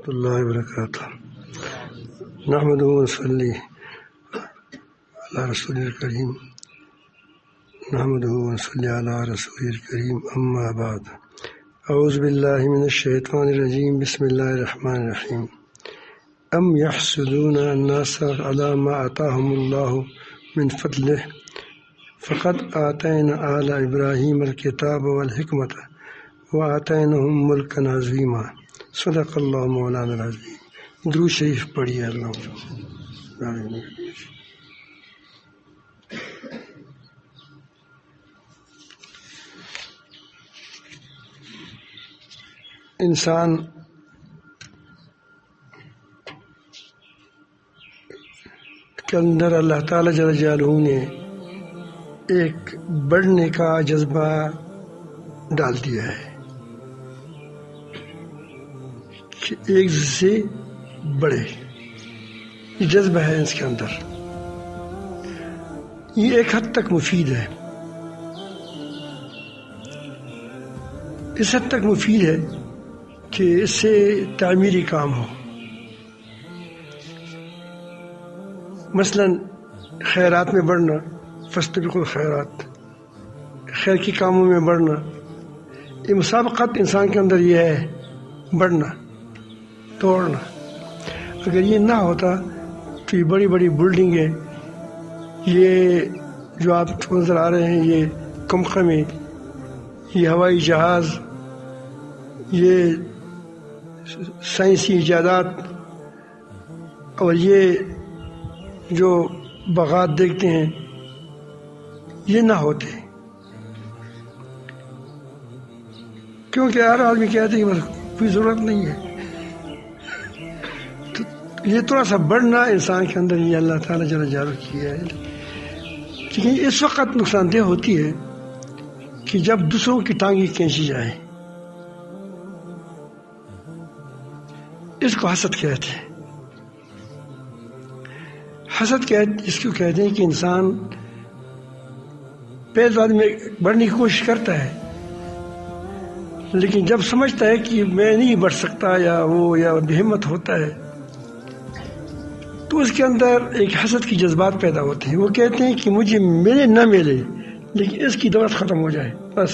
اللہ وبرکاتہ نحمدہ و نصلی علی رسول الکریم نحمدہ و نصلی علی رسول الکریم اما بعد اعوذ باللہ من الشیطان الرجیم بسم اللہ الرحمن الرحیم ام یحسدون الناس علی ما آتاہم اللہ من فضلہ فقد آتینا آل ابراہیم الکتاب والحکمۃ وآتیناہم ملکا عظیما صدق اللہ مولانا العظیم۔ درود شریف پڑھیے اللہ۔ انسان کے اندر اللہ تعالیٰ جل جلالہ نے ایک بڑھنے کا جذبہ ڈال دیا ہے کہ ایک سے بڑھے، یہ جذبہ ہے اس کے اندر۔ یہ ایک حد تک مفید ہے، اس حد تک مفید ہے کہ اس سے تعمیری کام ہو۔ مثلا خیرات میں بڑھنا، فاستبقوا الخیرات، خیر کے کاموں میں بڑھنا، یہ مسابقت انسان کے اندر یہ ہے، بڑھنا، توڑنا۔ اگر یہ نہ ہوتا تو یہ بڑی بڑی بلڈنگیں، یہ جو آپ کو نظر آ رہے ہیں، یہ کمخمے، یہ ہوائی جہاز، یہ سائنسی ایجادات اور یہ جو باغات دیکھتے ہیں، یہ نہ ہوتے، کیونکہ ہر آدمی کہتے ہیں کہ بس کوئی ضرورت نہیں ہے۔ تو یہ تھوڑا سا بڑھنا انسان کے اندر یہ اللہ تعالیٰ جل جلالہ کیا ہے، لیکن اس وقت نقصان دہ ہوتی ہے کہ جب دوسروں کی ٹانگیں کھینچی جائے۔ اس کو حسد کہتے ہیں۔ حسد اس کو کہتے ہیں کہ انسان پہلے بعد میں بڑھنے کی کوشش کرتا ہے، لیکن جب سمجھتا ہے کہ میں نہیں بڑھ سکتا یا بے ہمت ہوتا ہے، تو اس کے اندر ایک حسد کی جذبات پیدا ہوتے ہیں۔ وہ کہتے ہیں کہ مجھے ملے نہ ملے لیکن اس کی دولت ختم ہو جائے، بس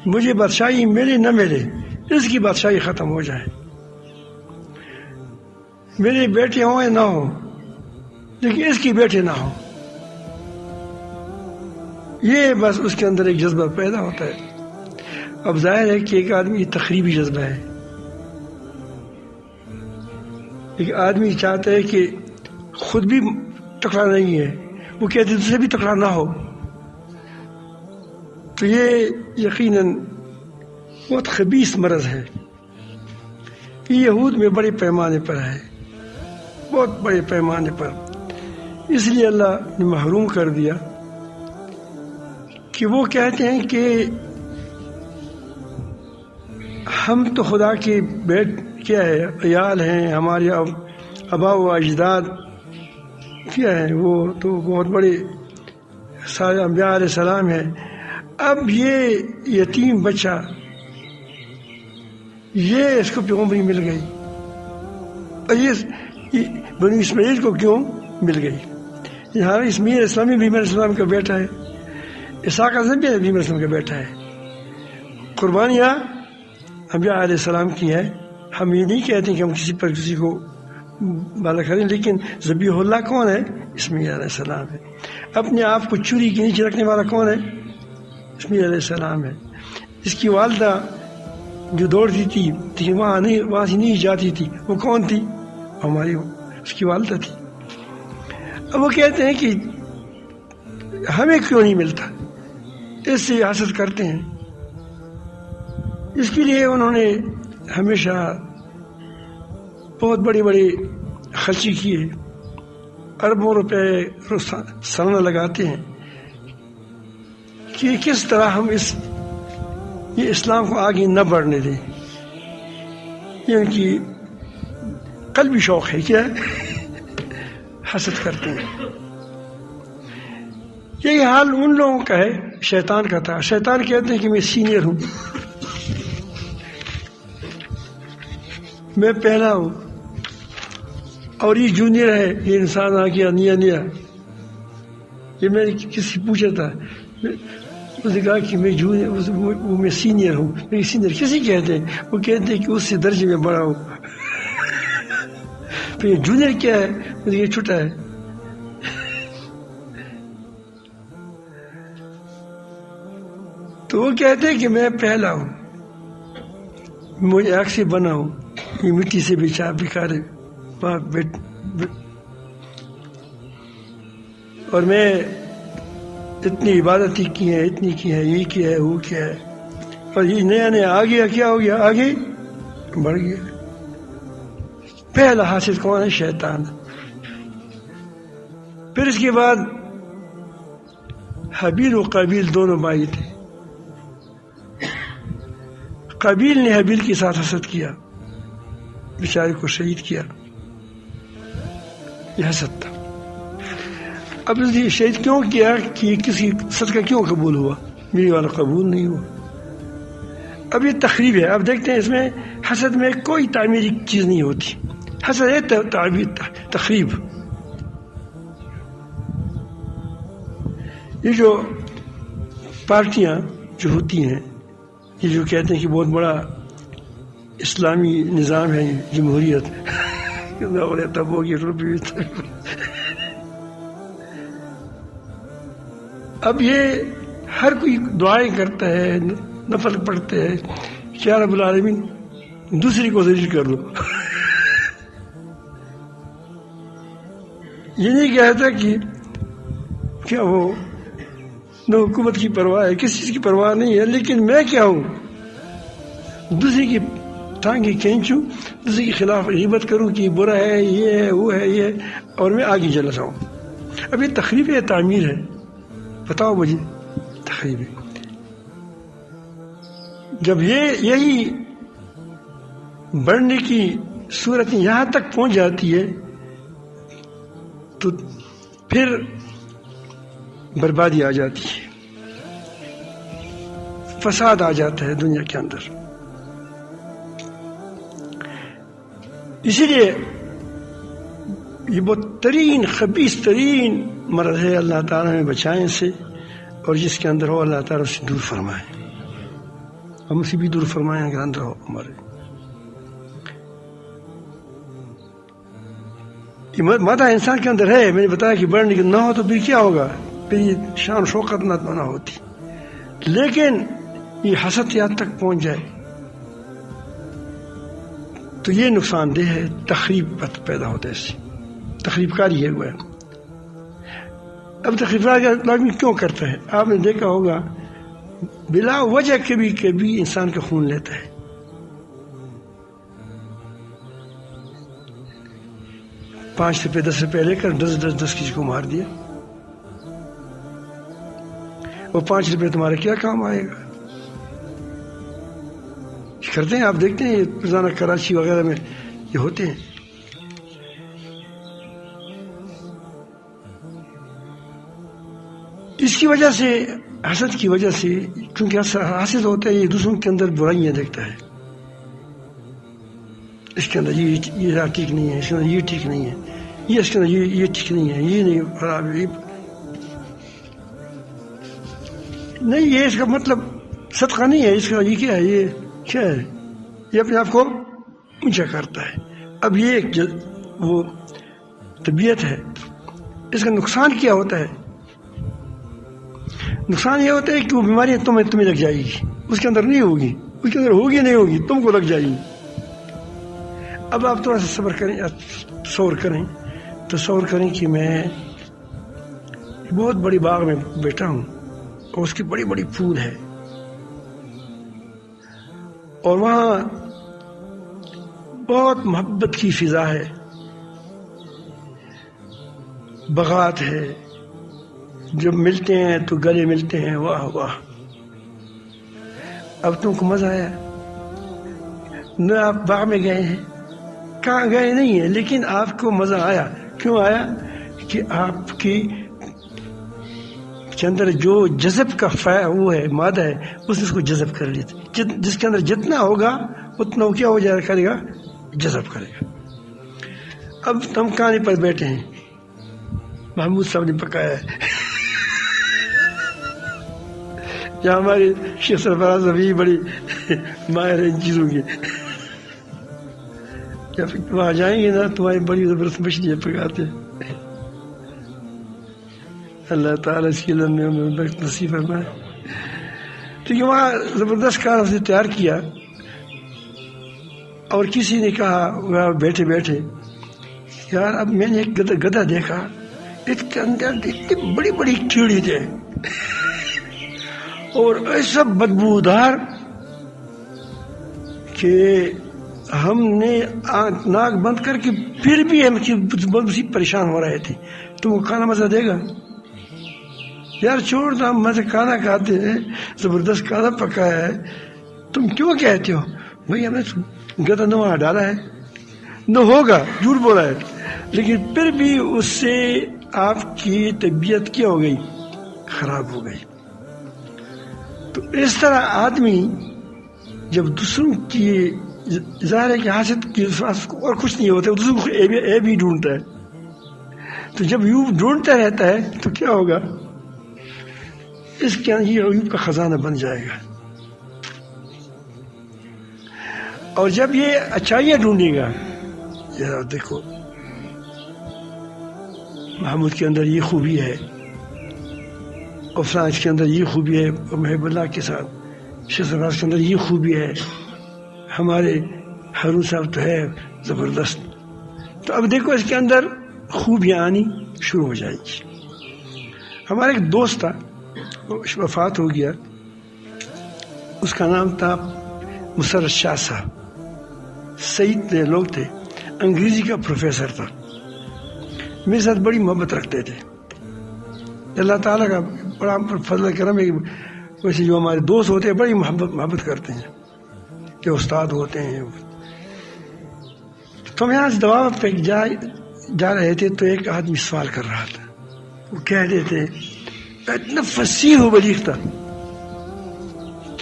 مجھے بادشاہی ملے نہ ملے، اس کی بادشاہی ختم ہو جائے، میرے بیٹے ہوں یا نہ ہوں لیکن اس کی بیٹے نہ ہوں۔ یہ بس اس کے اندر ایک جذبہ پیدا ہوتا ہے۔ اب ظاہر ہے کہ ایک آدمی تخریبی جذبہ ہے، ایک آدمی چاہتا ہے کہ خود بھی تکڑا نہیں ہے، وہ کہتے ہیں دوسرے بھی تکڑا نہ ہو، تو یہ یقیناً بہت خبیث مرض ہے۔ یہ یہود میں بڑے پیمانے پر ہے، بہت بڑے پیمانے پر، اس لیے اللہ نے محروم کر دیا کہ وہ کہتے ہیں کہ ہم تو خدا کے کیا ہے عیال ہیں، ہمارے آباء و اجداد کیا ہے، وہ تو بہت بڑے سارے انبیاء علیہ السلام ہیں۔ اب یہ یتیم بچہ، یہ اس کو پیغمبری مل گئی، اور یہ بنی اسماعیل کو کیوں مل گئی؟ یہاں اسماعیل علیہ السلام بھی علیہ السلام کا بیٹا ہے، اسحاق علیہ السلام کا بیٹا ہے۔ قربانیاں انبیاء علیہ السلام کی ہے۔ ہم یہ نہیں کہتے کہ ہم کسی پر کسی کو بالا کریں، لیکن ذبیح اللہ کون ہے؟ اسماعیل علیہ السلام ہے۔ اپنے آپ کو چوری کے نیچے رکھنے والا کون ہے؟ اسماعیل علیہ السلام ہے۔ اس کی والدہ جو دوڑتی تھی لیکن وہاں سے نہیں جاتی تھی، وہ کون تھی؟ ہماری اس کی والدہ تھی۔ اب وہ کہتے ہیں کہ ہمیں کیوں نہیں ملتا، اس سے حسد کرتے ہیں۔ اس کے لیے انہوں نے ہمیشہ بہت بڑی بڑی خرچی کی ہے، اربوں روپے سالانہ لگاتے ہیں کہ کس طرح ہم یہ اسلام کو آگے نہ بڑھنے دیں۔ یہ ان کی قلبی شوق ہے، کیا ہے؟ حسد کرتے ہیں۔ یہی حال ان لوگوں کا ہے، شیطان کا تھا۔ شیطان کہتے ہیں کہ میں سینئر ہوں، میں پہلا ہوں اور یہ جونیئر ہے. یہ انسان آ گیا نیا. یہ میں نے کسی پوچھا تھا, اس نے کہا کہ میں جونیئر, وہ میں سینئر ہوں. میں سینئر کسی کہتے ہیں؟ وہ کہتے ہیں کہ اس سے درجے میں بڑا ہوں. تو یہ جونیئر کیا ہے؟ مجھے یہ چھوٹا ہے. تو وہ کہتے ہیں کہ میں پہلا ہوں, مجھے آگ سے بنا ہوں, یہ مٹی سے بکھارے اور میں اتنی عبادتیں کی ہیں, اتنی کی ہیں, یہ کیا ہے, وہ کیا ہے, اور یہ نیا نیا آ گیا. کیا ہو گیا؟ آگے بڑھ گیا. پہلا حاسد کون ہے؟ شیطان. پھر اس کے بعد حابیل و قابیل دونوں بھائی تھے. قابیل نے حابیل کے ساتھ حسد کیا, بیچارے کو شہید کیا. یہ حسد تھا. اب اس نے شہید کیوں کیا کہ کسی صدقہ کیوں قبول ہوا؟ میری والا قبول نہیں ہوا. اب یہ تخریب ہے. اب دیکھتے ہیں اس میں حسد میں کوئی تعمیری چیز نہیں ہوتی. حسد ہے تخریب. یہ جو پارٹیاں جو ہوتی ہیں, یہ جو کہتے ہیں کہ بہت بڑا اسلامی نظام ہے جمہوریت, تب ہوگی اب یہ ہر کوئی دعائیں کرتا ہے, نفل پڑھتے ہیں, کیا رب العالمین دوسری کو ذلیل کر دو. یہ نہیں کہتا کہ کیا وہ نہ حکومت کی پرواہ ہے, کسی چیز کی پرواہ نہیں ہے, لیکن میں کیا ہوں؟ دوسری کی ٹانگیں کھینچوں, دوسری کے خلاف غیبت کروں کہ برا ہے, یہ ہے, وہ ہے, یہ ہے, اور میں آگے چلا جاؤں. اب یہ تخریب ہے, تعمیر ہے؟ بتاؤ مجھے. تخریب ہے. جب یہی بڑھنے کی صورت یہاں تک پہنچ جاتی ہے تو پھر بربادی آ جاتی ہے, فساد آ جاتا ہے دنیا کے اندر. اسی لیے یہ بہت ترین خبیث ترین مرض ہے. اللہ تعالیٰ ہمیں بچائیں سے, اور جس کے اندر ہو اللہ تعالیٰ اسے دور فرمائے, ہم اسے بھی دور فرمائیں اگر اندر ہو ہمارے. یہ مادہ انسان کے اندر ہے. میں نے بتایا کہ بڑھنے کی نہ ہو تو پھر کیا ہوگا؟ پھر یہ شان شوکت نہ ہوتی. لیکن یہ حسد یہاں تک پہنچ جائے تو یہ نقصان دہ ہے. تخریب پیدا ہوتا ہے, اس سے تخریب کاری ہے وہ. اب تخریب کاری آدمی کیوں کرتا ہے؟ آپ نے دیکھا ہوگا بلا وجہ کبھی انسان کا خون لیتا ہے. 5 روپے 10 روپے لے کر 10 کسی کو مار دیا. وہ 5 روپے تمہارے کیا کام آئے گا؟ کرتے ہیں, آپ دیکھتے ہیں روزانہ کراچی وغیرہ میں یہ ہوتے ہیں. اس کی وجہ سے, حسد کی وجہ سے, کیونکہ حسد ہوتا ہے یہ دوسروں کے اندر برائیاں دیکھتا ہے. اس کے اندر یہ ٹھیک نہیں ہے, اس کے اندر یہ ٹھیک نہیں ہے, اس کے اندر یہ ٹھیک نہیں ہے, یہ نہیں خراب ہے, نہیں یہ اس کا مطلب صدقہ نہیں ہے, اس کا یہ کیا ہے, یہ کیا ہے, یہ اپنے آپ کو اونچا کرتا ہے. اب یہ ایک وہ طبیعت ہے. اس کا نقصان کیا ہوتا ہے؟ نقصان یہ ہوتا ہے کہ وہ بیماری تمہیں لگ جائے گی, اس کے اندر نہیں ہوگی, اس کے اندر ہوگی نہیں ہوگی, تم کو لگ جائے گی. اب آپ تھوڑا سا صبر کریں, تصور کریں کہ میں بہت بڑی باغ میں بیٹھا ہوں اور اس کی بڑی بڑی پھول ہے, اور وہاں بہت محبت کی فضا ہے, بغات ہے, جب ملتے ہیں تو گلے ملتے ہیں, واہ واہ. اب تم کو مزہ آیا نہ؟ آپ باغ میں گئے ہیں, کہاں گئے نہیں ہیں, لیکن آپ کو مزہ آیا. کیوں آیا؟ کہ آپ کے اندر جو جذب کا وہ ہے مادہ ہے, اس کو جذب کر لیتے. جس کے اندر جتنا ہوگا اتنا وہ کیا ہو جائے کرے گا, جذب کرے گا. اب ہم کھانے پر بیٹھے ہیں، محمود صاحب نے پکایا ہے، یا ہمارے شیخ سرفراز ابھی بڑی ماہر ہیں ان چیزوں کی. جب وہاں جائیں گے نا تمہاری بڑی زبردست مچھلیاں پکاتے ہیں. اللہ تعالیٰ اس کی لمبے عمر نصیب فرمائے. تو یہ وہاں زبردست کھانا سے تیار کیا، اور کسی نے کہا وہاں بیٹھے بیٹھے، یار اب میں نے ایک گدھا دیکھا، اس کے اندر اتنی بڑی بڑی کیڑی تھے اور ایسا بدبودار کہ ہم نے ناک بند کر کے پھر بھی ہم اسی پریشان ہو رہے تھے. تم کو کھانا مزہ دے گا؟ یار چھوڑ دو، ہم مزے کھانا کھاتے ہیں، زبردست کھانا پکایا ہے، تم کیوں کہتے ہو؟ بھائی ہم نے گدھا نہ وہاں ڈالا ہے، نہ ہوگا، جھوٹ بولا ہے، لیکن پھر بھی اس سے آپ کی طبیعت کیا ہو گئی؟ خراب ہو گئی. تو اس طرح آدمی جب دوسروں کی ظاہر ہے کہ حسد کی اور کچھ نہیں ہوتا، دوسروں کو عیب ہی ڈھونڈتا ہے. تو جب یوں ڈھونڈتا رہتا ہے تو کیا ہوگا؟ اس کے یہ عیوب کا خزانہ بن جائے گا. اور جب یہ اچھائیاں ڈھونڈے گا، ذرا دیکھو محمود کے اندر یہ خوبی ہے، اور فلاں اس کے اندر یہ خوبی ہے، اور محب اللہ کے ساتھ شیخ سرفراز کے اندر یہ خوبی ہے، ہمارے ہارون صاحب تو ہے زبردست. تو اب دیکھو اس کے اندر خوبیاں آنی شروع ہو جائیں گی. ہمارا ایک دوست تھا، وفات ہو گیا، اس کا نام تھا مسرت شاہ صاحب. سعید لوگ تھے، انگریزی کا پروفیسر تھا، میرے ساتھ بڑی محبت رکھتے تھے. اللہ تعالیٰ کا بڑا فضل کرم ہے، ویسے جو ہمارے دوست ہوتے ہیں بڑی محبت کرتے ہیں کہ استاد ہوتے ہیں. تو ہم یہاں سے دوا پہ جا رہے تھے تو ایک آدمی سوال کر رہا تھا. وہ کہہ رہے تھے، اتنا فصیح و بلیغ تھا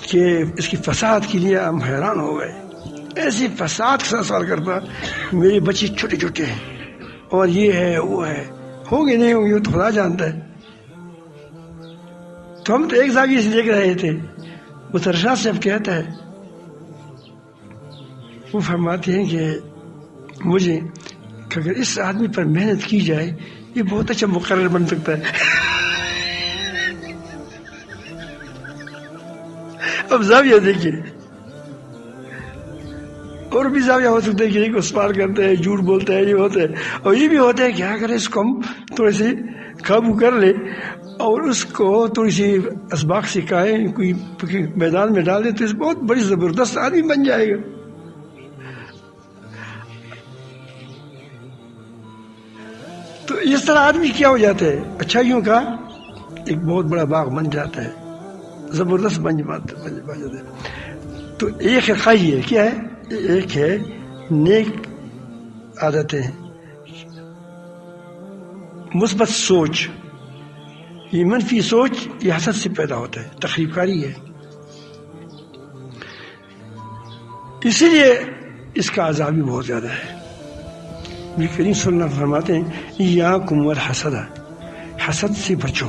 کہ اس کی فصاحت کے لیے ہم حیران ہو گئے. ایسی فصاحت کے ساتھ سوال کرتا، میرے بچے چھوٹے چھوٹے ہیں اور یہ ہے وہ ہے، ہوں گے نہیں ہوں گے تو خدا جانتا ہے. تو ہم تو ایک زاویے سے دیکھ رہے تھے. مسرت صاحب کہتا ہے، وہ فرماتے ہیں کہ مجھے کہ اگر اس آدمی پر محنت کی جائے یہ بہت اچھا مقرر بن سکتا ہے. اب زاویہ دیکھیے، اور بھی زاویہ ہو سکتا ہے کہ ایک سوال کرتا ہے، جھوٹ بولتا ہے، یہ ہوتا ہے. اور یہ بھی ہوتا ہے کہ اگر اس کو ہم تھوڑے سے قابو کر لے اور اس کو تھوڑی سی اسباق سکھائیں، کوئی میدان میں ڈال دیں تو اس بہت بڑی زبردست آدمی بن جائے گا. تو اس طرح آدمی کیا ہو جاتا ہے، اچھائیوں کا ایک بہت بڑا باغ بن جاتا ہے، زبردست بن جاتا ہے. تو ایک ہے خواہی ہے، کیا ہے؟ ایک ہے نیک عادتیں، مثبت سوچ. یہ منفی سوچ یہ حسد سے پیدا ہوتا ہے، تخریب کاری ہے. اسی لیے اس کا عذاب بھی بہت زیادہ ہے. نبی کریم صلی اللہ علیہ وسلم فرماتے ہیں، ایاکم والحسد، حسد سے بچو،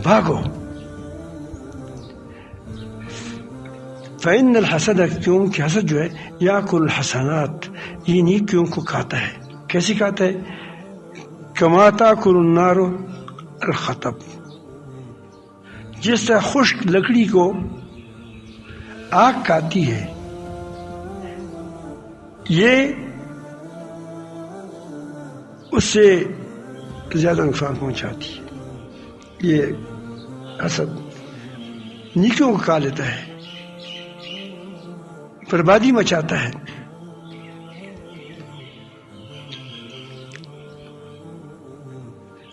بھاگو. فإن الحسد، کیونکہ حسد جو ہے یاکل الحسنات، یہ نیکیوں کو کھاتا ہے. کیسے کھاتا ہے؟ کما تاکل النار الحطب، جس طرح خشک لکڑی کو آگ کھاتی ہے، یہ اس سے زیادہ نقصان پہنچاتی ہے. یہ حسد نیکیوں کو کھا لیتا ہے، بربادی مچاتا ہے.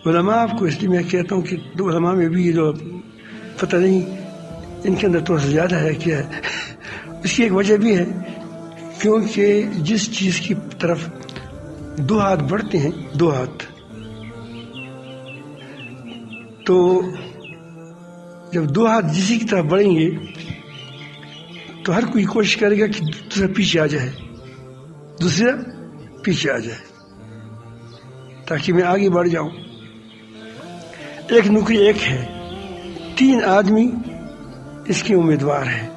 علماء، آپ کو اس لیے میں کہتا ہوں کہ علماء میں بھی جو پتہ نہیں ان کے اندر تھوڑا سا زیادہ ہے کیا ہے. اس کی ایک وجہ بھی ہے، کیونکہ جس چیز کی طرف دو ہاتھ بڑھتے ہیں، دو ہاتھ، تو جب دو ہاتھ جسی کی طرف بڑھیں گے تو ہر کوئی کوشش کرے گا کہ دوسرا پیچھے آ جائے. دوسرا پیچھے آ جائے تاکہ میں آگے بڑھ جاؤں. ایک نوکری ایک ہے, 3 آدمی اس کے امیدوار ہیں,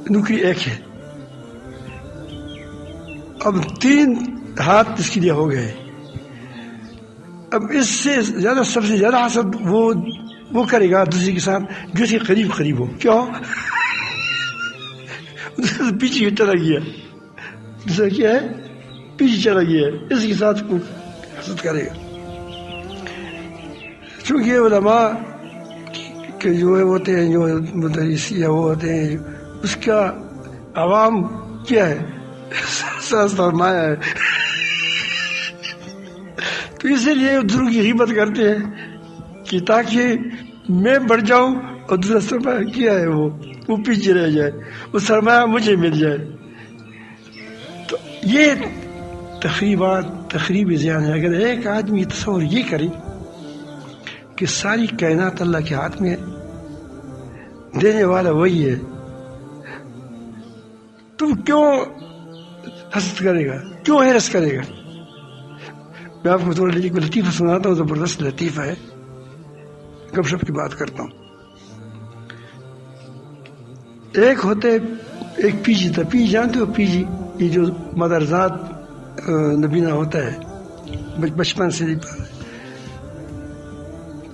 نوکری ایک ہے. اب 3 ہاتھ اس کے لیے ہو گئے. اب اس سے زیادہ سب سے زیادہ حسد وہ کرے گا دوسرے کے ساتھ جو اس کے قریب ہو. کیوں؟ پیچھے چلا گیا, دوسرا کیا ہے پیچھے چلا گیا, اس کے ساتھ حسد کرے گا. چونکہ علماء کہ جو ہوتے ہیں, جو مدرس یا وہ ہوتے ہیں, اس کا عوام کیا ہے سرمایہ ہے. تو اسی لیے دوسروں کی غیبت کرتے ہیں کہ تاکہ میں بڑھ جاؤں اور دوسرا سرمایہ کیا ہے وہ پیچھے رہ جائے, وہ سرمایہ مجھے مل جائے. تو یہ تخریب ذہن ہے. اگر ایک آدمی تصور یہ کرے کہ ساری کائنات اللہ کے ہاتھ میں ہے, دینے والا وہی ہے, تو کیوں حسد کرے گا, کیوں حیرت کرے گا؟ میں آپ کو تھوڑا لطیفہ سناتا ہوں, زبردست لطیفہ ہے, گپ شپ کی بات کرتا ہوں. ایک ہوتے ایک پی جی تھا. پی جی جانتے ہو؟ پی جی یہ جو مدرزات نبینا ہوتا ہے بچپن سے.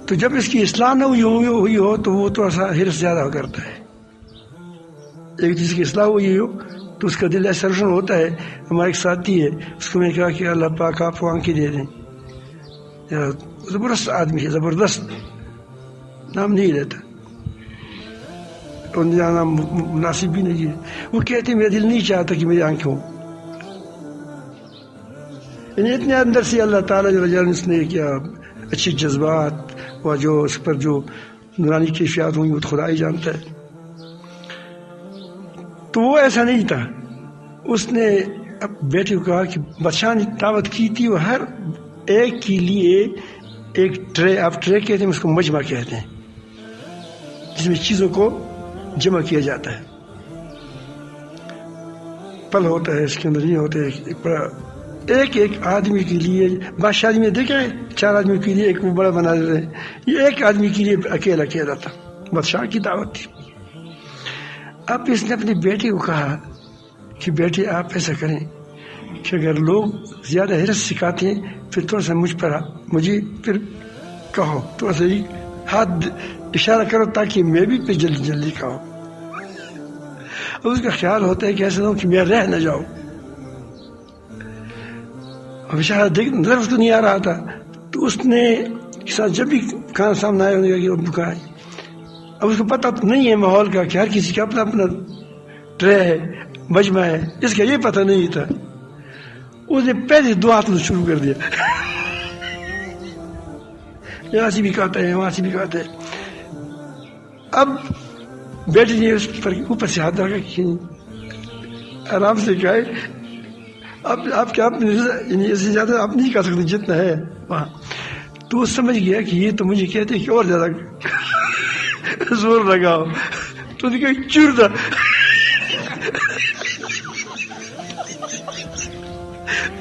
تو جب اس کی اصلاح نہ ہوئی ہو تو وہ تھوڑا سا حرص زیادہ کرتا ہے. ایک چیز کی اصلاح ہوئی ہو تو اس کا دل ایسا روشن ہوتا ہے. ہمارا ایک ساتھی ہے, اس کو میں نے کہا کہ اللہ پاک آپ کو آنکھیں دے دیں. زبردست آدمی ہے, زبردست, نام نہیں لیتا, اور نام مناسب بھی نہیں ہے. وہ کہتے میرا دل نہیں چاہتا کہ میری آنکھیں ہوں. یعنی اتنے اندر سے اللہ تعالیٰ اس نے کیا اچھے جذبات اور جو اس پر جو نورانی کیفیات ہوئی وہ خدا ہی جانتا ہے. تو وہ ایسا نہیں تھا. اس نے اب بیٹے کو کہا کہ بادشاہ نے دعوت کی تھی, وہ ہر ایک کے لیے ایک ٹرے, آپ ٹرے کہتے ہیں, اس کو مجمع کہتے ہیں, جس میں چیزوں کو جمع کیا جاتا ہے. پل ہوتا ہے اس کے اندر, یہ ہوتا ہے ایک آدمی کے لیے. بادشاہ میں دیکھا ہے 4 آدمی کے لیے ایک بڑا بنا دیتے ہیں, یہ ایک آدمی کے لیے اکیلا تھا. بادشاہ کی دعوت تھی. اب اس نے اپنے بیٹے کو کہا کہ بیٹے آپ ایسا کریں کہ اگر لوگ زیادہ حرص سکھاتے ہیں پھر تھوڑا سا مجھے پھر کہو, تھوڑا سا ہاتھ اشارہ کرو تاکہ میں بھی پھر جلدی کہوں. اور اس کا خیال ہوتا ہے کہ ایسا نہ ہو کہ میں رہ نہ جاؤں. اور بیچارہ نظر اس کو نہیں آ رہا تھا, تو اس نے جب بھی کھانا سامنے آیا ہونے کا کہ کہا. اب اس کو پتہ نہیں ہے ماحول کا کہ ہر کسی کا اپنا ٹرے ہے, مجمع ہے, اس کا یہ پتہ نہیں تھا. اس نے پہلے 2 ہاتھ شروع کر دیا, یہاں سے بھی کہتا ہے وہاں سے بھی کہتا ہے. اب بیٹے نے اس پر اوپر سے ہاتھ رکھا کہ آرام سے کہے آپ کیا اس سے زیادہ آپ نہیں کہہ سکتے جتنا ہے وہاں. تو وہ سمجھ گیا کہ یہ تو مجھے کہتے کہ اور زیادہ زور لگاؤ. تو نے کہا چور تھا,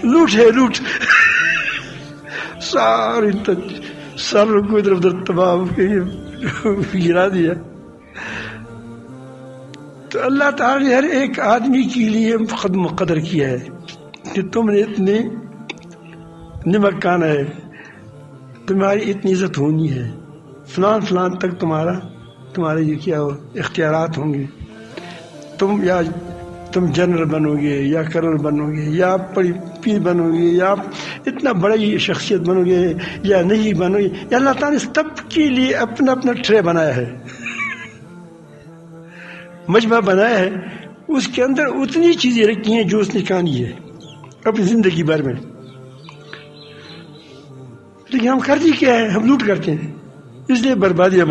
لوٹ ہے لوٹ. ساروں کو ادھر ادھر تمام گرا دیا. تو اللہ تعالیٰ نے ہر ایک آدمی کے لیے مقدر کیا ہے کہ تم نے اتنے نمک کھانا ہے, تمہاری اتنی عزت ہونی ہے, فلان تک تمہارے یہ کیا اختیارات ہوں گے. تم جنرل بنو گے یا کرنل بنو گے یا پیر بنو گے یا اتنا بڑی شخصیت بنو گے یا نہیں بنو گے. یا اللہ تعالیٰ نے سب کے لیے اپنا ٹرے بنایا ہے, مجمع بنایا ہے. اس کے اندر اتنی چیزیں رکھی ہیں جو اس نے کھانی ہے اپنی زندگی بھر میں. لیکن ہم کرتے کیا ہے, ہم لوٹ کرتے ہیں, اس لیے بربادیاں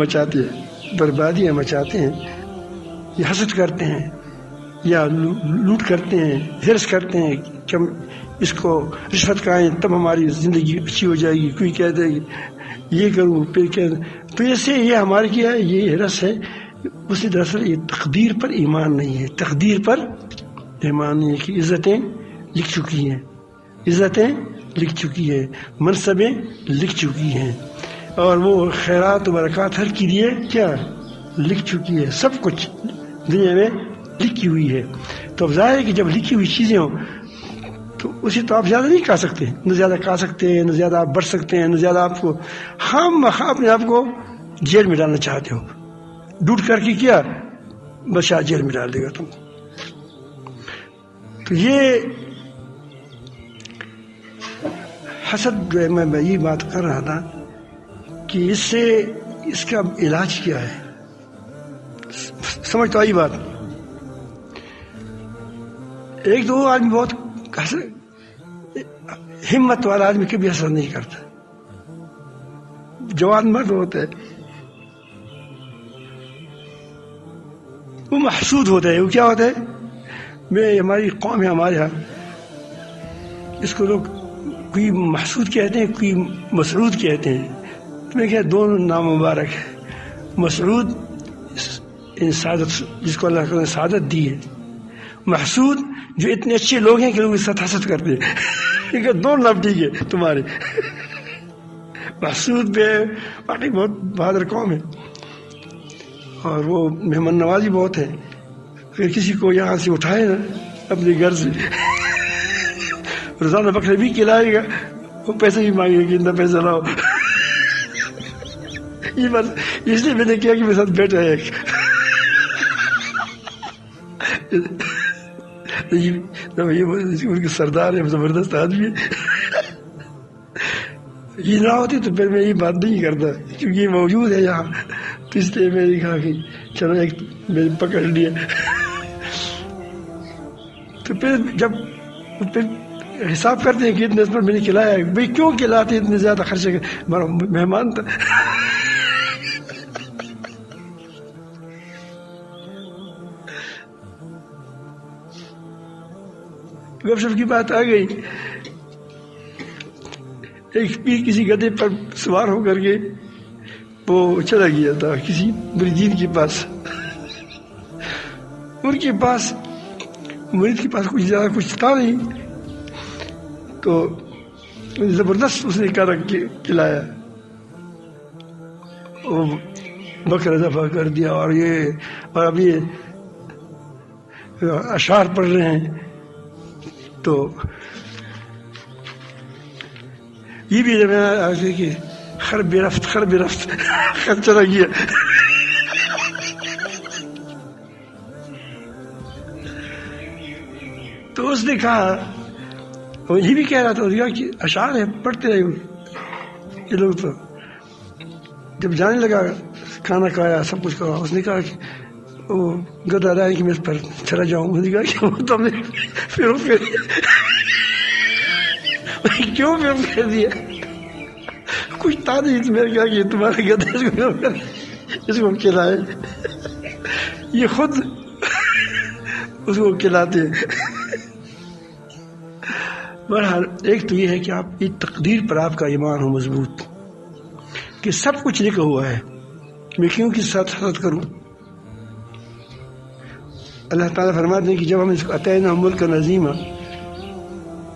مچاتے ہیں, یہ حسد کرتے ہیں یا لوٹ کرتے ہیں, حرص کرتے ہیں کہ ہم اس کو رشوت کھائیں تب ہماری زندگی اچھی ہو جائے گی. کوئی کہہ دے یہ کروں پھر تو ایسے یہ ہمارے کیا ہے, یہ حرص ہے. اس دراصل یہ تقدیر پر ایمان نہیں ہے, تقدیر پر ایمان نہیں ہے کہ عزتیں لکھ چکی ہیں، عزتیں لکھ چکی ہے، منصبیں لکھ چکی ہیں، اور وہ خیرات و برکات ہر کے لیے کیا لکھ چکی ہے، سب کچھ دنیا میں لکھی ہوئی ہے۔ تو اب ظاہر ہے کہ جب لکھی ہوئی چیزیں ہوں تو اسے تو آپ زیادہ نہیں کھا سکتے، نہ زیادہ کھا سکتے ہیں، نہ زیادہ آپ بڑھ سکتے ہیں، نہ زیادہ آپ کو خام مخواہ اپنے آپ کو جیل میں ڈالنا چاہتے ہو، ڈوٹ کر کے کیا بس شاید جیل میں ڈال دے گا تم۔ تو یہ حسد جو ہے، میں یہ بات کر رہا تھا کہ اس سے اس کا علاج کیا ہے، سمجھ تو آئی بات۔ ایک دو آدمی بہت ہمت والا آدمی کبھی اثر نہیں کرتا، جوان مرد ہوتا ہے وہ محسود ہوتا ہے، وہ کیا ہوتا ہے، میں ہماری قوم ہے ہمارے یہاں اس کو لوگ کوئی محسود کہتے ہیں، کوئی مسعود کہتے ہیں، تمہیں کیا دونوں نام مبارک ہے۔ مسعود سعادت جس کو اللہ نے سعادت دی ہے، محسود جو اتنے اچھے لوگ ہیں کہ لوگ اس سے حسد کرتے ہیں، دونوں نام ٹھیک ہے تمہارے۔ محسود پہ واقعی بہت بہادر قوم ہے، اور وہ مہمان نوازی بہت ہے، اگر کسی کو یہاں سے اٹھائے نا اپنے گھر سے روزانہ بکرے بھی کھلائے گا، وہ پیسے بھی مانگے گا کہ اتنا پیسہ لاؤ۔ یہ بات اس لیے میں نے کیا کہ میرے ساتھ بیٹھا ہے ان کے سردار ہے، زبردست آدمی ہے، یہ نہ ہوتی تو پھر میں یہ بات نہیں کرتا، کیونکہ یہ موجود ہے یہاں، تو اس لیے میں نے کہا کہ چلو ایک میں پکڑ لیا۔ تو پھر جب حساب کرتے ہیں کہ اتنے اس پر میں نے کھلایا ہے، بھائی کیوں کھلاتے اتنے زیادہ خرچے، ہمارا مہمان تھا۔ گپ شپ کی بات آ گئی، ایک پیر کسی گدھے پر سوار ہو کر کے وہ چلا گیا تھا کسی مریدین کے پاس، ان کے پاس مرید کے پاس کچھ زیادہ کچھ تھا نہیں، تو زبردست اس نے کھانا کھلایا، وہ بکرا دفع کر دیا، اور اب یہ اشعار پڑھ رہے ہیں، تو یہ بھی آگے کہ خرب رفت خر چلا گیا۔ تو اس نے کہا، یہ بھی کہہ رہا تھا کہ اشعار ہے پڑھتے رہے یہ لوگ، تو جب جانے لگا کھانا کھایا سب کچھ کہا، اس نے کہا کہ وہ گدھا رہا ہے کہ میں اس پر چلا جاؤں، اس نے کہا کہ وہ تو ہم نے پھر کیوں کر دیا، کچھ تھا نہیں، تو میں نے کہا کہ تمہارے گدھے اس کو کھلائے، یہ خود اس کو کھلاتے ہیں۔ بہرحال ایک تو یہ ہے کہ آپ کی تقدیر پر آپ کا ایمان ہو مضبوط، کہ سب کچھ لکھا ہوا ہے، میں کیوں کس ساتھ حسد کروں۔ اللہ تعالیٰ فرماتے ہیں کہ جب ہم اس کو عطینا ملک عظیما،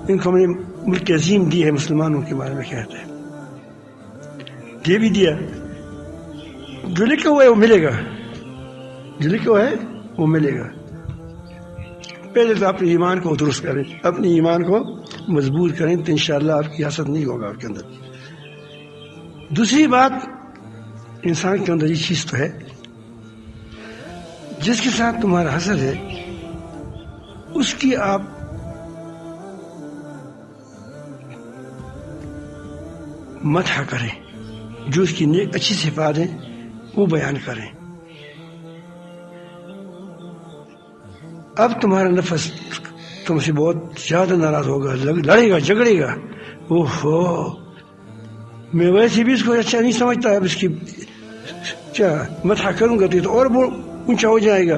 ان کو ہم نے ملک عظیم دی ہے، مسلمانوں کے بارے میں کہتے ہیں، یہ بھی دیا، جو لکھا ہوا ہے وہ ملے گا، جو لکھا ہوا ہے وہ ملے گا۔ پہلے تو اپنے ایمان کو درست کریں، اپنے ایمان کو مضبوط کریں، تو انشاءاللہ آپ کی حسد نہیں ہوگا آپ کے اندر۔ دوسری بات، انسان کے اندر یہ چیز تو ہے، جس کے ساتھ تمہارا حسد ہے اس کی آپ مدح کریں، جو اس کی نیک اچھی صفات ہیں وہ بیان کریں۔ اب تمہارا نفس تم سے بہت زیادہ ناراض ہوگا، لڑے گا، جھگڑے گا، اوہو میں ویسے بھی اس کو اچھا نہیں سمجھتا، اب اس کی کیا مدح کروں گا تو اور اونچا ہو جائے گا۔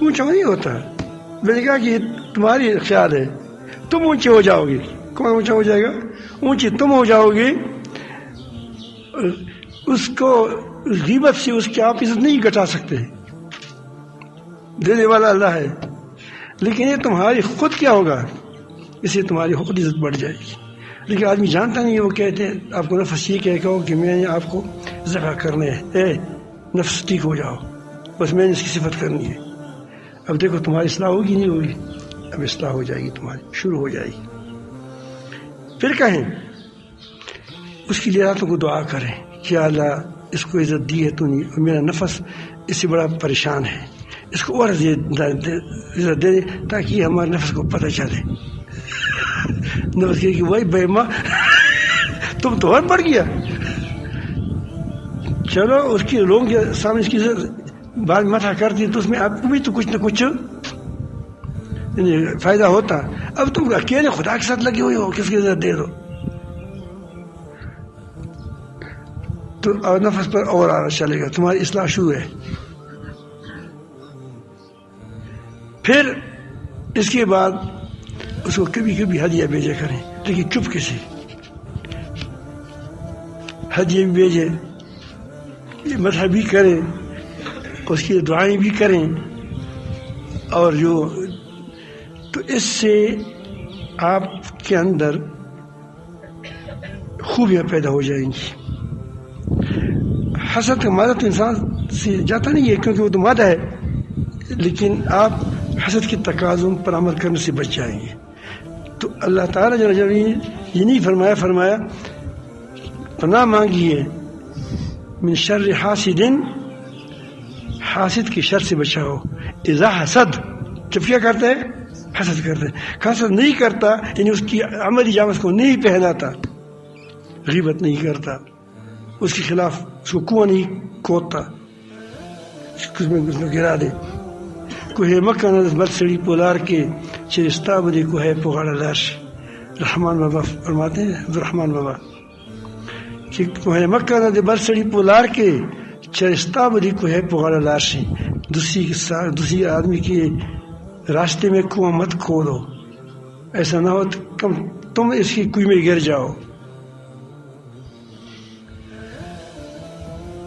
اونچا نہیں ہوتا، میں نے کہا کہ تمہاری خیال ہے، تم اونچے ہو جاؤ گے۔ کون اونچا ہو جائے گا؟ اونچے تم ہو جاؤ گے، اس کو غیبت سے اس کی آپ عزت نہیں گھٹا سکتے، دینے والا اللہ ہے، لیکن یہ تمہاری خود کیا ہوگا، اس سے تمہاری خود عزت بڑھ جائے گی. لیکن آدمی جانتا نہیں ہے، وہ کہتے ہیں آپ کو نفس یہ کہو کہ میں نے آپ کو ذبح کرنا ہے، اے نفس ٹھیک ہو جاؤ، بس میں نے اس کی صفت کرنی ہے. اب دیکھو تمہاری اصلاح ہوگی نہیں ہوگی، اب اصلاح ہو جائے گی، تمہاری شروع ہو جائے گی. پھر کہیں اس کی راتوں کو دعا کریں کہ اللہ اس کو عزت دی ہے تو نہیں، اور میرا نفس اس سے بڑا پریشان ہے، اس کو اور عزت دے تاکہ ہمارے نفس کو پتہ چلے. نفس کہ وہی بے ماں تم تو اور بڑھ گیا. چلو اس کی لوگوں کے سامنے اس کی بات متھا کرتی تو اس میں آپ کو بھی تو کچھ نہ کچھ فائدہ ہوتا. اب تم اکیلے خدا کے ساتھ لگے ہوئے ہو، کس کی عزت دے دو تو نفس پر اور آنا چلے گا، تمہاری اصلاح شروع ہے. پھر اس کے بعد اس کو کبھی کبھی ہدیہ بھیجا کریں، لیکن چپ کے سے ہدیہ بھی بھیجے، مدح بھی کریں، اس کی دعائیں بھی کریں، اور جو تو اس سے آپ کے اندر خوبیاں پیدا ہو جائیں گی. حسد کا مادہ تو انسان سے جاتا نہیں ہے کیونکہ وہ تو مادہ ہے، لیکن آپ حسد کے تقاضوں پر عمل کرنے سے بچ جائیں گے. تو اللہ تعالیٰ جل جلالہ یہ نہیں فرمایا پناہ مانگی ہے من شر حاسد، حاسد کی شر سے بچاؤ. اذا حسد، جب کیا کرتا ہے؟ حسد کرتا ہے. حسد نہیں کرتا یعنی اس کی عملی جامہ کو نہیں پہناتا، غیبت نہیں کرتا، اس کے خلاف اس کو کنواں نہیں کھودتا، اس میں گرا دے. کوہ مکہ نہ بل سڑی پولار کے چرستہ بدی کوہ پگاڑا لاش. رحمان بابا فرماتے ہیں، عبدالرحمان بابا کہ کوہ مکہ نہ بل سڑی پولار کے چرستہ بدی کوہ پگاڑا لاش. دوسری آدمی کے راستے میں کنواں مت کھودو، ایسا نہ ہو تم اس کی کنویں میں گر جاؤ.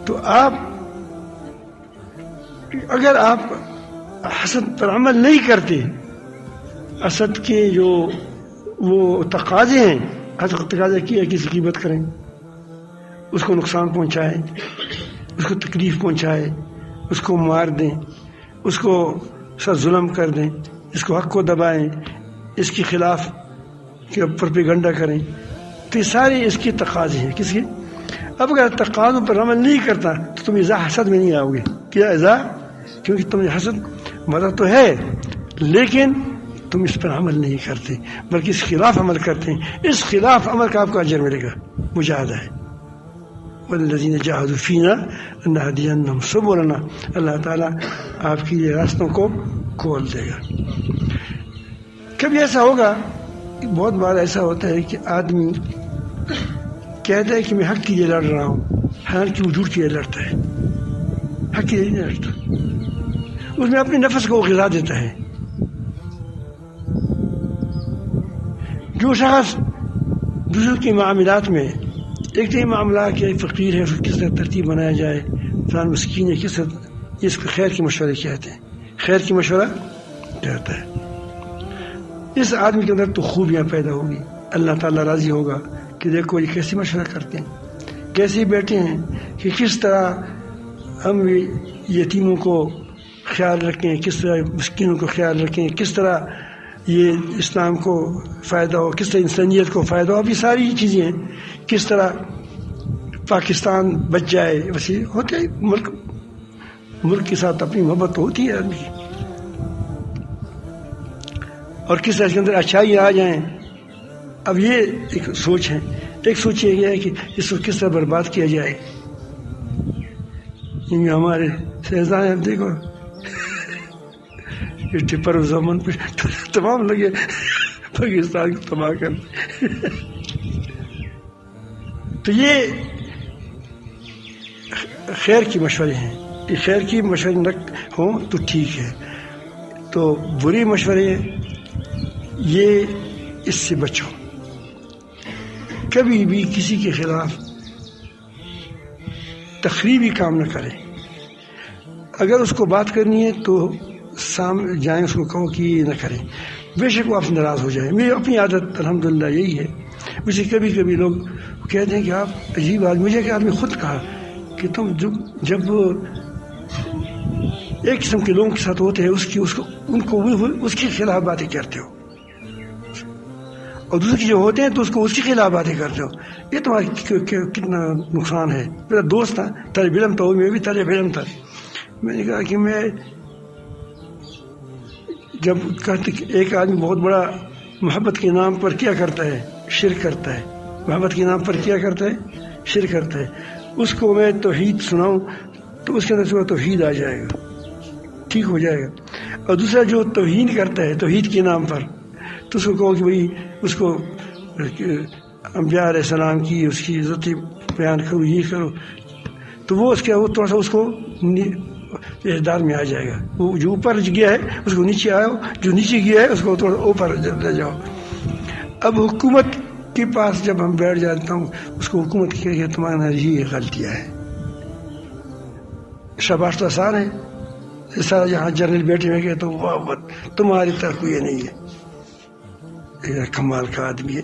تو آپ اگر آپ حسد پر عمل نہیں کرتے، حسد کے جو وہ تقاضے ہیں، حسد تقاضا کیا کسی کی غیبت کریں، اس کو نقصان پہنچائیں، اس کو تکلیف پہنچائے، اس کو مار دیں، اس کو ساتھ ظلم کر دیں، اس کو حق کو دبائیں، اس کے خلاف پروپیگنڈا کریں، تو یہ سارے اس کے تقاضے ہیں. کس کے؟ اب اگر تقاضوں پر عمل نہیں کرتا تو تم اذا حسد میں نہیں آؤ گے. کیا اذا؟ کیونکہ تم حسد مدد تو ہے لیکن تم اس پر عمل نہیں کرتے بلکہ اس خلاف عمل کرتے ہیں. اس خلاف عمل کا آپ کو اجر ملے گا، مجاہدہ ہے. والذین جاہدوا فینا لنہدینہم سبلنا. اللہ تعالیٰ آپ کے لیے راستوں کو کھول دے گا. کبھی ایسا ہوگا، بہت بار ایسا ہوتا ہے کہ آدمی کہتا ہے کہ میں حق کے لیے لڑ رہا ہوں، حالانکہ وہ جھوٹ کے لیے لڑتا ہے، حق کے لیے نہیں لڑتا، اس میں اپنے نفس کو غذا دیتا ہے. جو شخص دوسروں کے معاملات میں ایک تو معاملہ کہ ایک فقیر ہے، کس طرح ترتیب بنایا جائے، فلان مسکین ہے، کس طرح، اس کو خیر کے مشورے کہتے ہیں، خیر کی مشورہ کہتا ہے. اس آدمی کے اندر تو خوبیاں پیدا ہوگی، اللہ تعالیٰ راضی ہوگا کہ دیکھو یہ کیسے مشورہ کرتے ہیں، کیسے بیٹھے ہیں، کہ کس طرح ہم یتیموں کو خیال رکھیں، کس طرح مسکینوں کو خیال رکھیں، کس طرح یہ اسلام کو فائدہ ہو، کس طرح انسانیت کو فائدہ ہو. اب یہ ساری چیزیں ہیں، کس طرح پاکستان بچ جائے. ویسے ہوتے ہیں ملک کے ساتھ اپنی محبت ہوتی ہے آدمی کی، اور کس طرح کے اندر اچھائی آ جائیں. اب یہ ایک سوچ ہے. ایک سوچ یہ ہے کہ اس کو کس طرح برباد کیا جائے. ہمارے شہزاد ہیں، دیکھو ٹپر زمن پہ تمام لگے پاکستان کو تباہ کر. تو یہ خیر کی مشورے ہیں، یہ خیر کی مشورے ہوں تو ٹھیک ہے. تو بری مشورے یہ اس سے بچو. کبھی بھی کسی کے خلاف تخریبی کام نہ کریں. اگر اس کو بات کرنی ہے تو سامنے جائیں، اس کو کہو کہ یہ نہ کریں. بے شک وہ آپ سے ناراض ہو جائے. میری اپنی عادت الحمدللہ یہی ہے. مجھے کبھی کبھی لوگ کہتے ہیں کہ آپ عجیب آدمی. مجھے کہ آدمی خود کہا کہ تم جب ایک قسم کے لوگوں کے ساتھ ہوتے ہیں اس کے خلاف باتیں کرتے ہو, اور دوسرے جو ہوتے ہیں تو اس کے خلاف باتیں کرتے ہو. یہ تمہارا کتنا نقصان ہے. میرا دوست تھا, طالب علم تھا, میں بھی طالب علم تھا. میں نے کہا کہ میں جب کہتے کہ ایک آدمی بہت بڑا محبت کے نام پر کیا کرتا ہے, شرک کرتا ہے. محبت کے نام پر کیا کرتا ہے, شرک کرتا ہے. اس کو میں توحید سناؤں تو اس کے اندر سے توحید آ جائے گا, ٹھیک ہو جائے گا. اور دوسرا جو توہین کرتا ہے توحید کے نام پر, تو اس کو کہو کہ بھائی اس کو انبیاء علیہ السلام کی اس کی عزت بیان کرو, یہ کرو, تو وہ اس کے وہ تھوڑا سا اس کو اعتدال میں آ جائے گا. وہ جو اوپر گیا ہے اس کو نیچے آؤ, جو نیچے گیا ہے اس کو تھوڑا اوپر لے جاؤ. اب حکومت کے پاس جب ہم بیٹھ جاتا ہوں, اس کو حکومت کی تمہارا یہ غلطیاں ہے. شاباش تو آسان ہے, سارا جہاں جنرل بیٹھے ہوئے تو واہ تمہاری طرح کوئی نہیں ہے, کمال کا آدمی ہے.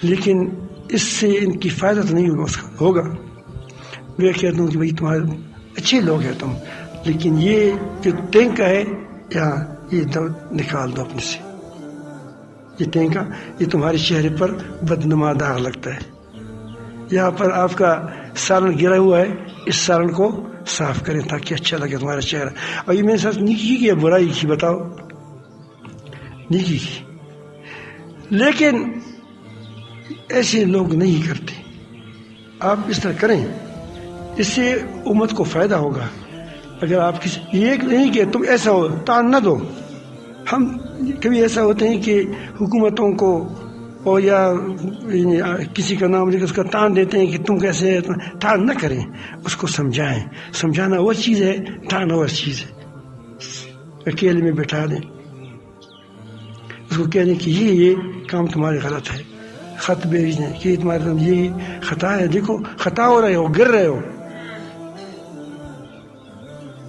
لیکن اس سے ان کی فائدہ تو نہیں ہوگا. میں کہتا ہوں کہ بھائی تمہارے اچھے لوگ ہیں تم, لیکن یہ جو ٹینکا ہے یہاں یہ نکال دو اپنے سے. یہ ٹینکا یہ تمہارے چہرے پر بدنما داغ لگتا ہے. یہاں پر آپ کا سالن گرا ہوا ہے, اس سالن کو صاف کریں تاکہ اچھا لگے تمہارا چہرہ. اور یہ میرے ساتھ نیکی کی یا برائی کی بتاؤ؟ نیکی کی. لیکن ایسے لوگ نہیں کرتے. آپ اس طرح کریں, اس سے امت کو فائدہ ہوگا. اگر آپ کسی یہ نہیں کہ تم ایسا ہو, تان نہ دو. ہم کبھی ایسا ہوتے ہیں کہ حکومتوں کو اور یا کسی کا نام لے کے اس کا تان دیتے ہیں کہ تم کیسے. تان نہ کریں, اس کو سمجھائیں. سمجھانا وہ چیز ہے, تان وہ چیز ہے. اکیلے میں بٹھا دیں, اس کو کہہ دیں کہ یہ کام تمہارے غلط ہے. خط بھیج دیں کہ تمہارے یہ خطا ہے, دیکھو خطا ہو رہے ہو, گر رہے ہو.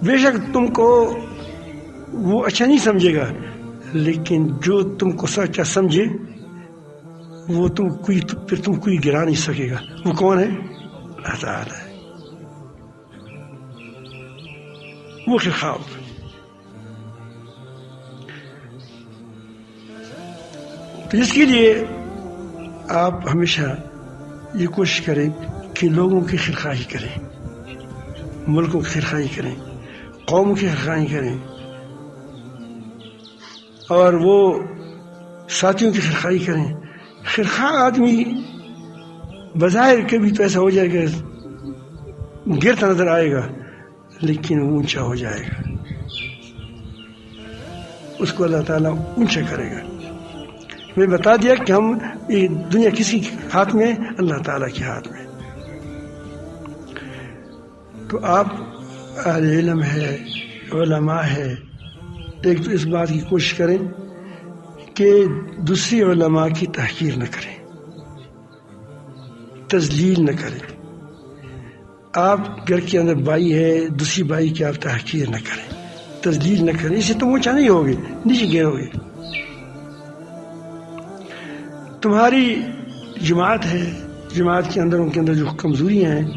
بے شک تم کو وہ اچھا نہیں سمجھے گا, لیکن جو تم کو سچا سمجھے وہ پھر تم کوئی گرا نہیں سکے گا. وہ کون ہے؟ اللہ تعالی ہے. وہ خواہ تو اس کے لیے آپ ہمیشہ یہ کوشش کریں کہ لوگوں کی خیرخواہی کریں, ملکوں کی خیرخواہی کریں, قوموں کی خیرخواہی کریں, اور وہ ساتھیوں کی خیرخواہی کریں. خیرخواہ آدمی بظاہر کبھی تو ایسا ہو جائے گا گرتا نظر آئے گا, لیکن وہ اونچا ہو جائے گا. اس کو اللہ تعالیٰ اونچا کرے گا. میں بتا دیا کہ ہم یہ دنیا کسی کے ہاتھ میں, اللہ تعالیٰ کے ہاتھ میں. تو آپ اہل علم ہے, علماء ہے, ایک تو اس بات کی کوشش کریں کہ دوسری علماء کی تحقیر نہ کریں, تذلیل نہ کریں. آپ گھر کے اندر بھائی ہے, دوسری بھائی کی آپ تحقیر نہ کریں, تذلیل نہ کریں. اس سے تم اونچا نہیں ہوگے, نیچے گرو گے. تمہاری جماعت ہے, جماعت کے اندر ان کے اندر جو کمزوریاں ہیں,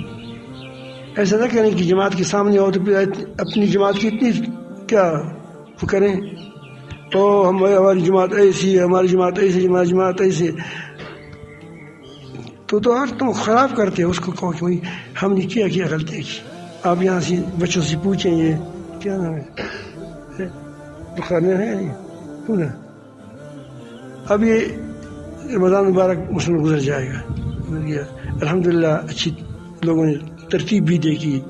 ایسا نہ کریں کہ جماعت کے سامنے ہو تو پھر اپنی جماعت کی اتنی کیا وہ کریں, تو ہماری جماعت ایسی ہے, ہماری جماعت ایسی, ہماری جماعت ایسی. تو آج تم خراب کرتے ہو. اس کو کہو کہ ہم نے کیا غلطی کی. آپ یہاں سے بچوں سے پوچھیں یہ کیا نام ہے, بخار میں ہے نہیں. اب یہ رمضان مبارک مسلم گزر جائے گا, الحمدللہ اچھی لوگوں نے ترتیب بھی دیکھی,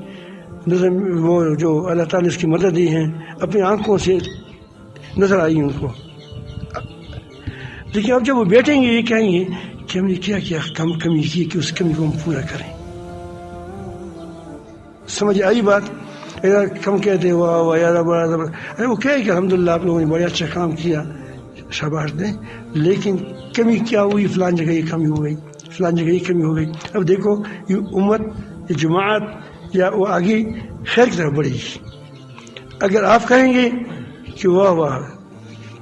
نظر وہ جو اللہ تعالیٰ نے اس کی مدد دی ہیں, اپنی آنکھوں سے نظر آئی ان کو. لیکن اب جب وہ بیٹھیں گے یہ کہیں گے کہ ہم نے کیا کمی کی کہ اس کمی کو ہم پورا کریں. سمجھ آئی بات؟ اگر کم کہتے واہ یار بڑا ارے وہ کہے کہ الحمدللہ آپ لوگوں نے بڑا اچھا کام کیا, شاباش دیں. لیکن کمی کیا ہوئی؟ فلان جگہ یہ کمی ہو گئی, فلان جگہ یہ کمی ہو گئی. اب دیکھو یہ امت, یہ جماعت یا وہ آگے خیر کی طرف بڑھے گی. اگر آپ کہیں گے کہ واہ واہ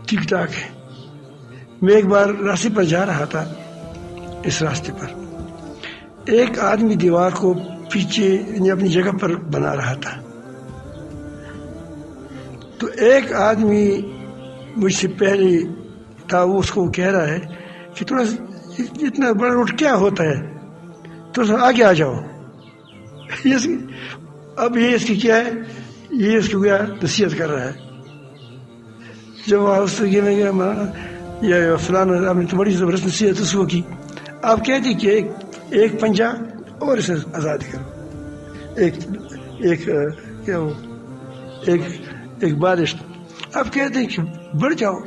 ٹھیک ٹھاک ہے. میں ایک بار راستے پر جا رہا تھا. اس راستے پر ایک آدمی دیوار کو پیچھے اپنی جگہ پر بنا رہا تھا. تو ایک آدمی مجھ سے پہلے تھا, وہ اس کو کہہ رہا ہے کہ تھوڑا اتنا بڑا روڈ کیا ہوتا ہے, تھوڑا آگے آ جاؤ. اب یہ اس کی کیا ہے, یہ اس کو کیا نصیحت کر رہا ہے. جب وہاں اس طریقے میں گیا یا فلاں آپ نے تو بڑی زبردست نصیحت اس کو کی. آپ کہتے کہ ایک پنجہ اور اسے آزاد کرو, ایک بارش. آپ کہتے ہیں کہ بڑھ جاؤ.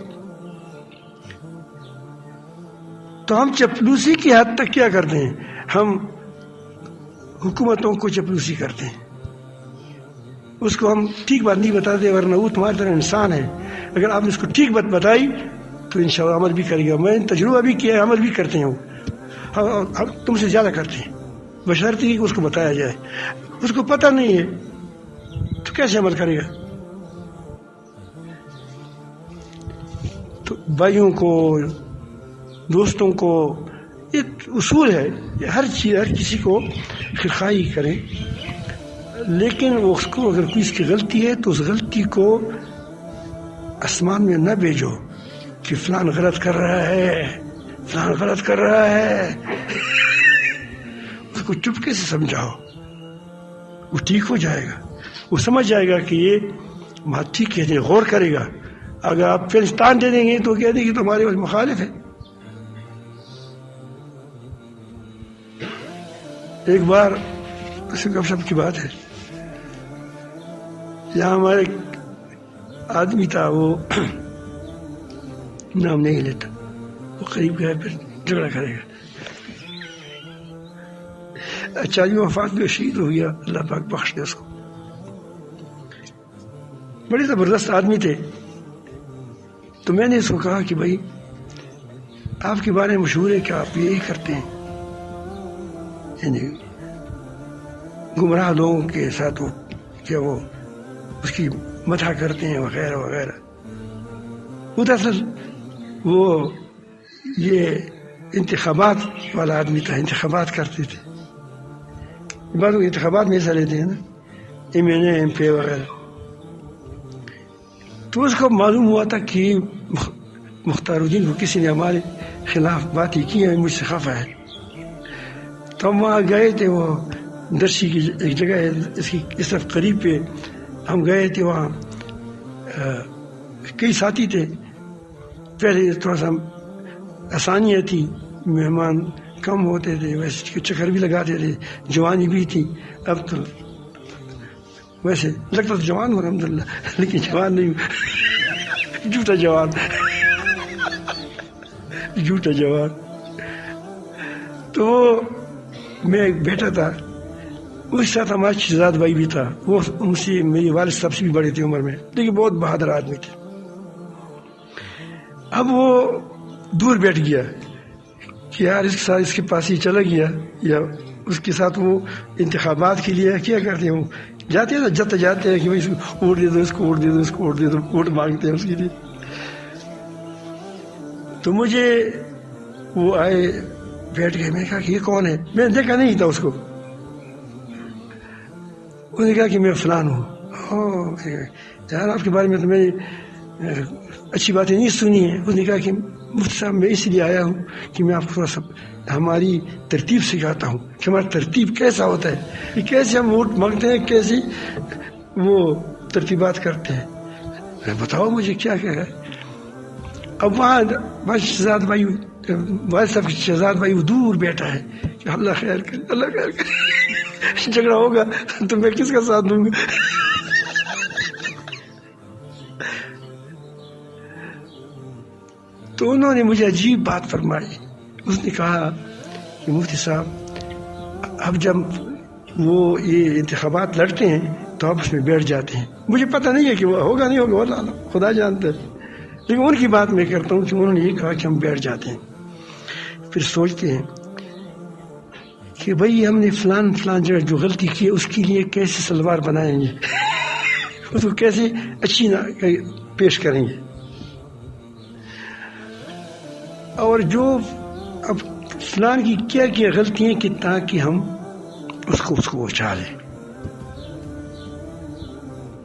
تو ہم چپلوسی کی حد تک کیا کرتے ہیں, ہم حکومتوں کو چپلوسی کرتے ہیں. اس کو ہم ٹھیک بات نہیں بتاتے, ورنہ وہ تمہاری طرح انسان ہے. اگر آپ نے اس کو ٹھیک بات بتائی تو انشاءاللہ عمل بھی کرے گا. میں نے تجربہ بھی کیا ہے, عمل بھی کرتے ہیں. ہم تم سے زیادہ کرتے ہیں, بشرطیکہ کہ اس کو بتایا جائے. اس کو پتہ نہیں ہے تو کیسے عمل کرے گا؟ تو بھائیوں کو, دوستوں کو, یہ اصول ہے, ہر کسی کو خیرخواہی کریں, لیکن اس کو اگر کوئی اس کی غلطی ہے تو اس غلطی کو آسمان میں نہ بھیجو کہ فلان غلط کر رہا ہے, فلان غلط کر رہا ہے. اس کو چپکے سے سمجھاؤ, وہ ٹھیک ہو جائے گا. وہ سمجھ جائے گا کہ یہ بات ٹھیک ہے, غور کرے گا. اگر آپ پھر تان دے دیں گے تو کہہ دیں کہ تمہارے پاس مخالف ہے. ایک بار ایسے گپ شپ کی بات ہے, یہاں ہمارے آدمی تھا, وہ نام نہیں لیتا, وہ قریب گیا پھر جھگڑا کرے گا. اچھا جی وفات میں شہید ہو گیا, اللہ پاک بخش دے اس کو. بڑے زبردست آدمی تھے. تو میں نے اس کو کہا کہ بھائی آپ کے بارے میں مشہور ہے کہ آپ یہی کرتے ہیں, یعنی گمراہ لوگوں کے ساتھ وہ اس کی مدح کرتے ہیں وغیرہ وغیرہ. وہ دراصل وہ یہ انتخابات والا آدمی تھا, انتخابات کرتے تھے. بعض لوگ انتخابات میں حصہ لیتے ہیں نا, ایم پی وغیرہ. تو اس کو معلوم ہوا تھا کہ مختار الدین کو کسی نے ہمارے خلاف باتیں کی ہیں, مجھ سے خفا ہے. تو ہم وہاں گئے تھے, وہ درشی کی ایک جگہ ہے اس طرف قریب پہ. ہم گئے تھے وہاں, کئی ساتھی تھے. پہلے تھوڑا سا آسانیاں تھی, مہمان کم ہوتے تھے, ویسے چکر بھی لگاتے تھے, جوانی بھی تھی. اب تو ویسے لگتا تو جوان ہو الحمدللہ, لیکن جوان نہیں, جھوٹا جوان, جھوٹا جوان. تو میں بیٹھا تھا, اس ساتھ ہمارا شہزاد بھائی بھی تھا. وہ ان سے میری والد صاحب سے بھی بڑے تھے عمر میں, لیکن بہت بہادر آدمی تھے. اب وہ دور بیٹھ گیا کہ یار اس کے ساتھ اس کے پاس ہی چلا گیا, یا اس کے ساتھ وہ انتخابات کے لیے کیا کرتے ہیں, وہ جاتے ہیں جب جاتے ہیں کہ بھائی ووٹ دے دو, اس کو ووٹ دے دو, اس کو ووٹ دے دو, ووٹ مانگتے ہیں اس کے لیے. تو مجھے وہ آئے, بیٹھ گئے. میں نے کہا کہ یہ کون ہے؟ میں نے دیکھا نہیں تھا اس کو. انہوں نے کہا کہ میں فلان ہوں. یار آپ کے بارے میں تو میں نے اچھی باتیں نہیں سنی ہیں. انہوں نے کہا کہ مفتی صاحب میں اس لیے آیا ہوں کہ میں آپ کو تھوڑا سا ہماری ترتیب سکھاتا ہوں کہ ہمارا ترتیب کیسا ہوتا ہے, کہ کیسے ہم ووٹ مانگتے ہیں, کیسی وہ ترتیبات کرتے ہیں. بتاؤ مجھے کیا ہے. اب وہاں شہزاد بھائی, والد صاحب کے شہزاد بھائی وہ دور بیٹھا ہے کہ اللہ خیر کرے, اللہ خیر کرے. جھگڑا ہوگا تو میں کس کا ساتھ دوں گا. تو انہوں نے مجھے عجیب بات فرمائی. اس نے کہا کہ مفتی صاحب اب جب وہ یہ انتخابات لڑتے ہیں تو آپ اس میں بیٹھ جاتے ہیں. مجھے پتہ نہیں ہے کہ وہ ہوگا نہیں ہوگا, اللہ خدا جانتا ہے, لیکن ان کی بات میں کرتا ہوں کہ انہوں نے یہ کہا کہ ہم بیٹھ جاتے ہیں. پھر سوچتے ہیں کہ بھئی ہم نے فلان جگہ جو غلطی کی ہے اس کے لیے کیسے سلوار بنائیں گے, اس کو کیسے اچھی پیش کریں گے. اور جو اب فلان کی کیا غلطیاں کہ تاکہ ہم اس کو بچا لیں.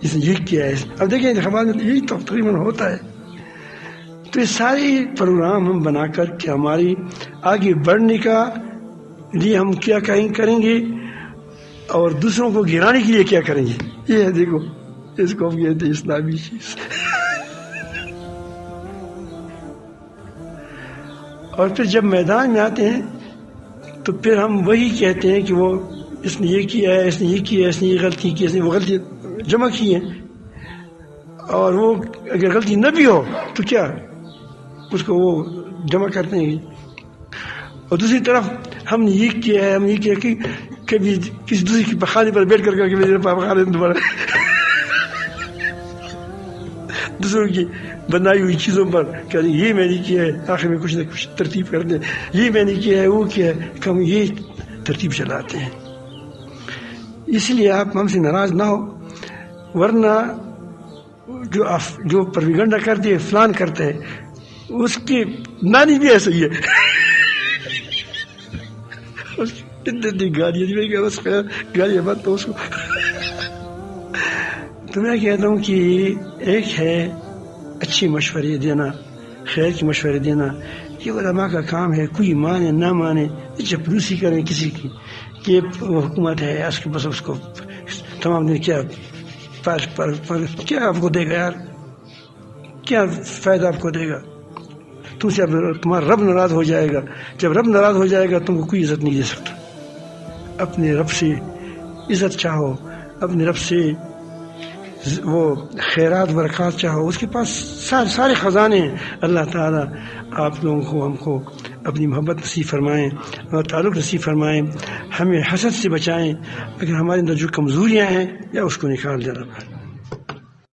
اس نے یہ کیا ہے. اب دیکھیں انتخابات میں یہی تو تقریباً ہوتا ہے. تو یہ ساری پروگرام ہم بنا کر کہ ہماری آگے بڑھنے کا لیے ہم کیا کریں گے اور دوسروں کو گرانے کے لیے کیا کریں گے. یہ ہے دیکھو اس کو ہم کہتے ہیں اسلامی چیز. اور پھر جب میدان میں آتے ہیں تو پھر ہم وہی کہتے ہیں کہ وہ اس نے یہ کیا ہے، اس نے یہ کیا ہے، اس نے یہ غلطی کی، اس نے وہ غلطی جمع کی ہیں. اور وہ اگر غلطی نہ بھی ہو تو کیا اس کو وہ جمع کرتے ہیں. اور دوسری طرف ہم نے یہ کیا ہے، ہم نے یہ کیا کہ کبھی کسی دوسری کی بخانے پر بیٹھ کر کے میرے پاپا خانے دوبارہ دوسروں کی بنائی ہوئی چیزوں پر کہ یہ میں نے کیا ہے، آخر میں کچھ نہ کچھ ترتیب کر دیں، یہ میں نے کیا ہے، وہ کیا ہے، کہ ہم یہ ترتیب چلاتے ہیں. اس لیے آپ ہم سے ناراض نہ ہو، ورنہ جو پرویگنڈا کرتے ہیں، فلان کرتے ہیں، اس کی نانی بھی ایسا ہی ہے. گالیاں بات تو اس کو تو میں کہتا ہوں کہ ایک ہے اچھی مشورے دینا، خیر کی مشورے دینا، یہ علماء کا کام ہے. کوئی مانے نہ مانے، چپلوسی کریں کسی کی کہ وہ حکومت ہے اس کے بس اس کو تمام دن کیا آپ کو دے گا یار، کیا فائدہ آپ کو دے گا. تم سے تمہارا رب ناراض ہو جائے گا. جب رب ناراض ہو جائے گا تم کو کوئی عزت نہیں دے سکتا. اپنے رب سے عزت چاہو، اپنے رب سے وہ خیرات برکات چاہو، اس کے پاس سارے خزانے ہیں. اللہ تعالیٰ آپ لوگوں کو ہم کو اپنی محبت نصیب فرمائیں اور تعلق نصیب فرمائیں، ہمیں حسد سے بچائیں. اگر ہمارے اندر جو کمزوریاں ہیں یا اس کو نکال دے رہا ہے.